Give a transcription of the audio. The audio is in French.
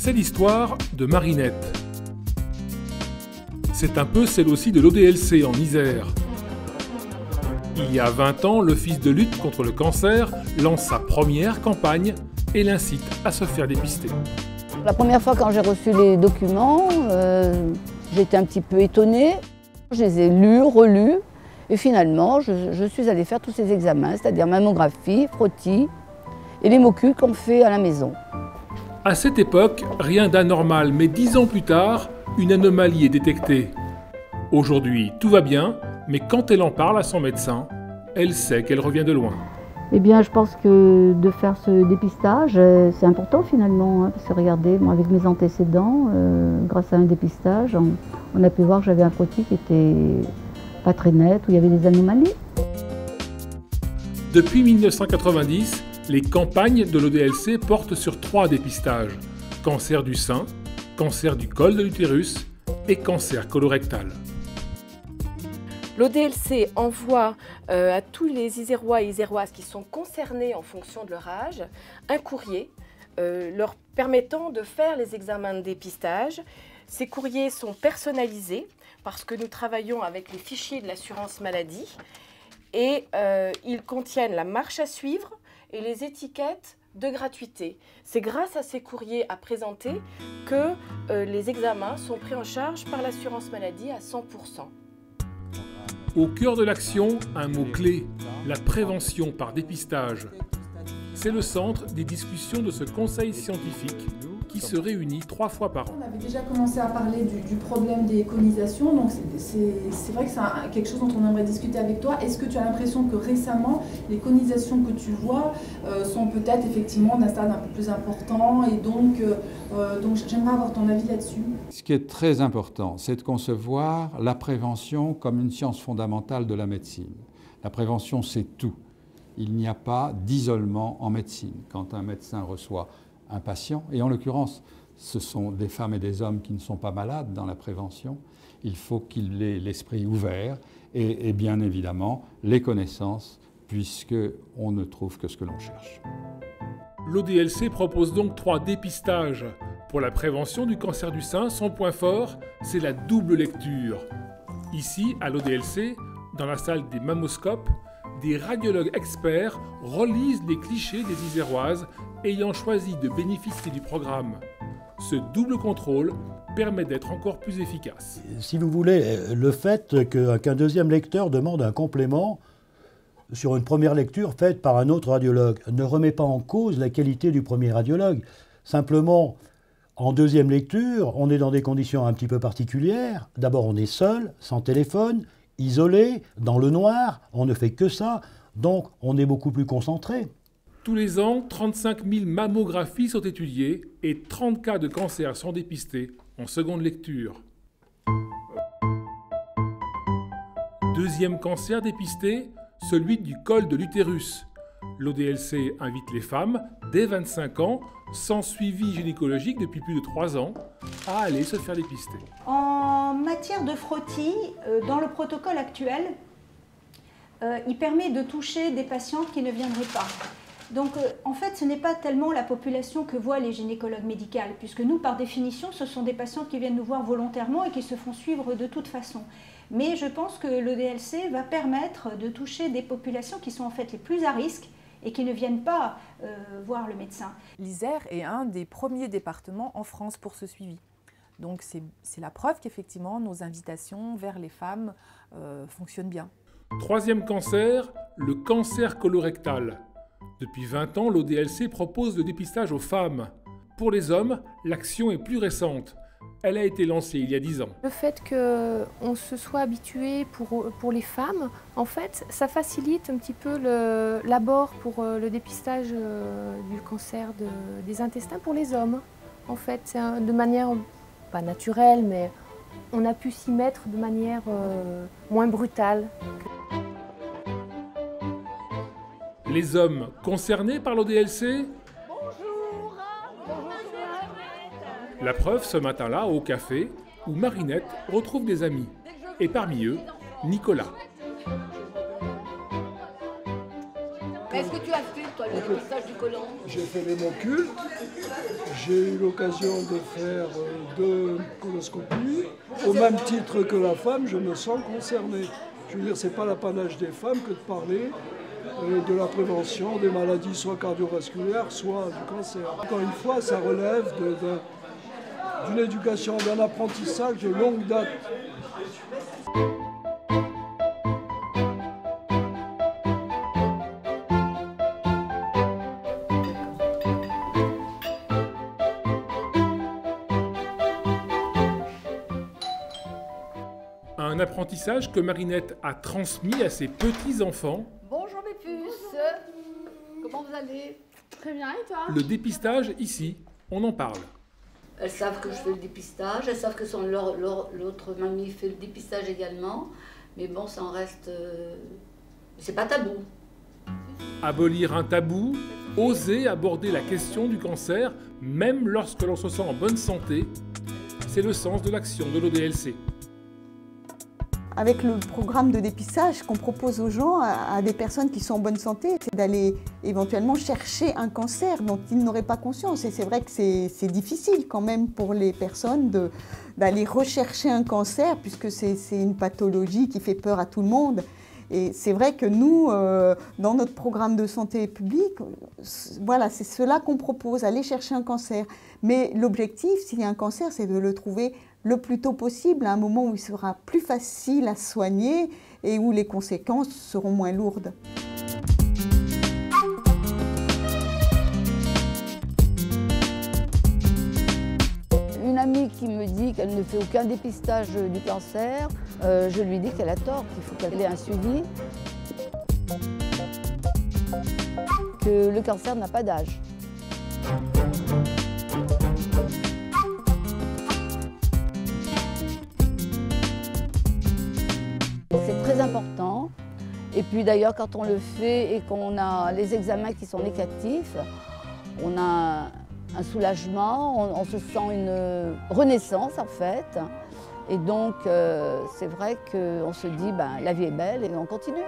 C'est l'histoire de Marinette. C'est un peu celle aussi de l'ODLC en Isère. Il y a 20 ans, l'Office de lutte contre le cancer lance sa première campagne et l'incite à se faire dépister. La première fois quand j'ai reçu les documents, j'étais un petit peu étonnée. Je les ai lus, relus et finalement je suis allée faire tous ces examens, c'est-à-dire mammographie, frottis et l'hémocu qu'on fait à la maison. À cette époque, rien d'anormal, mais 10 ans plus tard, une anomalie est détectée. Aujourd'hui, tout va bien, mais quand elle en parle à son médecin, elle sait qu'elle revient de loin. Eh bien, je pense que de faire ce dépistage, c'est important finalement, hein, parce que regardez, moi avec mes antécédents, grâce à un dépistage, on a pu voir que j'avais un frottis qui était pas très net, où il y avait des anomalies. Depuis 1990, les campagnes de l'ODLC portent sur 3 dépistages: cancer du sein, cancer du col de l'utérus et cancer colorectal. L'ODLC envoie à tous les Isérois et Iséroises qui sont concernés en fonction de leur âge un courrier leur permettant de faire les examens de dépistage. Ces courriers sont personnalisés parce que nous travaillons avec les fichiers de l'assurance maladie et ils contiennent la marche à suivre et les étiquettes de gratuité. C'est grâce à ces courriers à présenter que les examens sont pris en charge par l'assurance maladie à 100%. Au cœur de l'action, un mot-clé, la prévention par dépistage. C'est le centre des discussions de ce conseil scientifique qui se réunit 3 fois par an. On avait déjà commencé à parler du problème des conisations, donc c'est vrai que c'est quelque chose dont on aimerait discuter avec toi. Est-ce que tu as l'impression que récemment, les conisations que tu vois sont peut-être effectivement d'un stade un peu plus important et donc j'aimerais avoir ton avis là-dessus. Ce qui est très important, c'est de concevoir la prévention comme une science fondamentale de la médecine. La prévention, c'est tout. Il n'y a pas d'isolement en médecine. Quand un médecin reçoit un patient, et en l'occurrence, ce sont des femmes et des hommes qui ne sont pas malades dans la prévention, il faut qu'il ait l'esprit ouvert et bien évidemment les connaissances, puisqu'on ne trouve que ce que l'on cherche. L'ODLC propose donc 3 dépistages. Pour la prévention du cancer du sein, son point fort, c'est la double lecture. Ici, à l'ODLC, dans la salle des mammoscopes, des radiologues experts relisent les clichés des Iséroises ayant choisi de bénéficier du programme. Ce double contrôle permet d'être encore plus efficace. Si vous voulez, le fait qu'un deuxième lecteur demande un complément sur une première lecture faite par un autre radiologue ne remet pas en cause la qualité du premier radiologue. Simplement, en deuxième lecture, on est dans des conditions un petit peu particulières. D'abord, on est seul, sans téléphone, isolé, dans le noir, on ne fait que ça, donc on est beaucoup plus concentré. Tous les ans, 35 000 mammographies sont étudiées et 30 cas de cancer sont dépistés en seconde lecture. Deuxième cancer dépisté, celui du col de l'utérus. L'ODLC invite les femmes, dès 25 ans, sans suivi gynécologique depuis plus de 3 ans, à aller se faire dépister. En matière de frottis, dans le protocole actuel, il permet de toucher des patientes qui ne viendraient pas. Donc en fait, ce n'est pas tellement la population que voient les gynécologues médicaux, puisque nous, par définition, ce sont des patientes qui viennent nous voir volontairement et qui se font suivre de toute façon. Mais je pense que l'ODLC va permettre de toucher des populations qui sont en fait les plus à risque et qui ne viennent pas voir le médecin. L'Isère est un des premiers départements en France pour ce suivi. Donc c'est la preuve qu'effectivement nos invitations vers les femmes fonctionnent bien. Troisième cancer, le cancer colorectal. Depuis 20 ans, l'ODLC propose le dépistage aux femmes. Pour les hommes, l'action est plus récente. Elle a été lancée il y a 10 ans. Le fait qu'on se soit habitué pour les femmes, en fait, ça facilite un petit peu l'abord pour le dépistage du cancer des intestins pour les hommes. En fait, c'est de manière, pas naturelle, mais on a pu s'y mettre de manière moins brutale. Les hommes concernés par l'ODLC ? La preuve ce matin-là au café où Marinette retrouve des amis. Et parmi eux, Nicolas. Est-ce que tu as fait, toi, le dépistage du côlon? J'ai fait l'hémoculte, j'ai eu l'occasion de faire 2 coloscopies. Au même titre que la femme, je me sens concerné. Je veux dire, c'est pas l'apanage des femmes que de parler de la prévention des maladies soit cardiovasculaires, soit du cancer. Encore une fois, ça relève d'une éducation, d'un apprentissage de longue date. Un apprentissage que Marinette a transmis à ses petits-enfants. Bonjour mes puces, comment vous allez? Très bien, et toi? Le dépistage ici, on en parle. Elles savent que je fais le dépistage, elles savent que l'autre mamie fait le dépistage également, mais bon, ça en reste... c'est pas tabou. Abolir un tabou, oser aborder la question du cancer, même lorsque l'on se sent en bonne santé, c'est le sens de l'action de l'ODLC. Avec le programme de dépistage qu'on propose aux gens, à des personnes qui sont en bonne santé, c'est d'aller éventuellement chercher un cancer dont ils n'auraient pas conscience. Et c'est vrai que c'est difficile quand même pour les personnes d'aller rechercher un cancer, puisque c'est une pathologie qui fait peur à tout le monde. Et c'est vrai que nous, dans notre programme de santé publique, voilà, c'est cela qu'on propose, aller chercher un cancer. Mais l'objectif, s'il y a un cancer, c'est de le trouver le plus tôt possible, à un moment où il sera plus facile à soigner et où les conséquences seront moins lourdes. Une amie qui me dit qu'elle ne fait aucun dépistage du cancer, je lui dis qu'elle a tort, qu'il faut qu'elle ait un suivi, que le cancer n'a pas d'âge. C'est très important. Et puis d'ailleurs, quand on le fait et qu'on a les examens qui sont négatifs, on a un soulagement, on se sent une renaissance en fait. Et donc, c'est vrai qu'on se dit, ben, la vie est belle et on continue.